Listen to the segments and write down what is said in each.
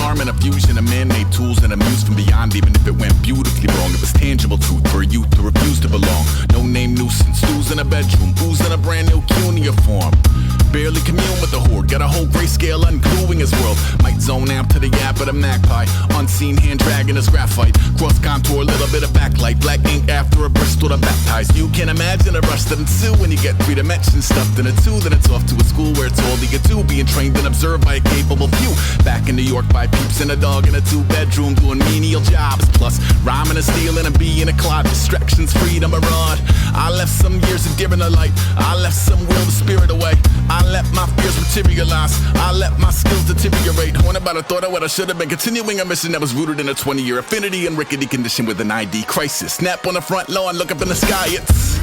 charm and a fusion of man-made tools and a muse from beyond. Even if it went beautifully wrong, it was tangible truth for a youth to refuse to belong. No name nuisance, who's in a bedroom, who's in a brand new CUNY form. Barely commune with the horde, got a whole grayscale ungluing his world. Might zone amp to the yap of the magpie, unseen hand dragging his graphite. Cross contour, little bit of backlight, black ink after a Bristol to baptize. You can imagine a rush that ensue when you get 3 dimensions stuffed in a 2. Then it's off to a school where it's all you get to, being trained and observed by a capable few. Back in New York by peeps and a dog in a 2-bedroom doing menial jobs. Plus rhyming and stealing and being a clod, distractions, freedom, a rod. I left some years of deer in the light, I left some will the spirit away. I let my fears materialize, I let my skills deteriorate. When about a thought of what I should have been, continuing a mission that was rooted in a 20-year affinity and rickety condition with an ID crisis. Snap on the front lawn, look up in the sky, it's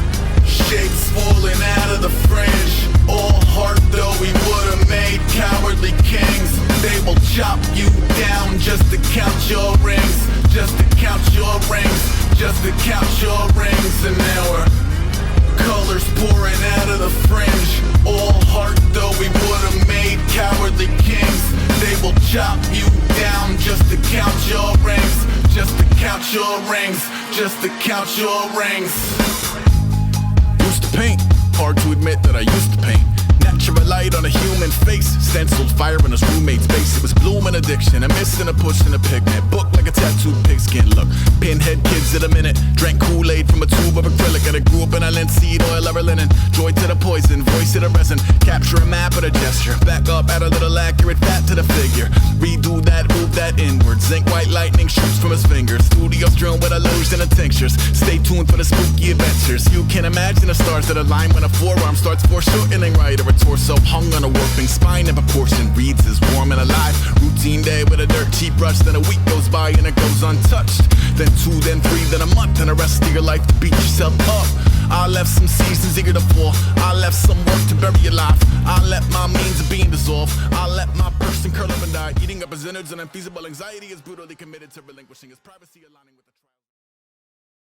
shapes falling out of the fringe. All heart though we would've made cowardly kings. They will chop you down just to count your rings, just to count your rings, just to count your rings. And now we're colors pouring out of the fringe. All heart though we would've made cowardly kings. They will chop you down just to count your rings, just to count your rings, just to count your rings. Used to paint, hard to admit that I used to paint. Natural light on a human face, stenciled fire in his roommate's face. It was bloom and addiction, a miss and a push and a pigment. Book like a tattooed pigskin look. Pinhead kids at a minute, drank Kool-Aid from a tube of acrylic. And I grew up in a linseed oil or a linen. Joy to the poison, voice to the resin. Capture a map of the gesture, back up, add a little accurate fat to the figure. Redo that, move that inward. Zinc white lightning shoots from his fingers. Studio strewn with illusion and tinctures. Stay tuned for the spooky adventures. You can imagine the stars that align when a forearm starts foreshortening right, or a torso hung on a warping spine in proportion reads as warm and alive. Routine day with a dirt cheap brush, then a week goes by and it goes untouched. Then 2, then 3, then a month, and the rest of your life to beat yourself up. I left some seasons eager to fall, I left some work to bury alive. I let my means of being dissolve, I let my person curl up and die. Eating up his innards and unfeasible anxiety is brutally committed to relinquishing his privacy, aligning with the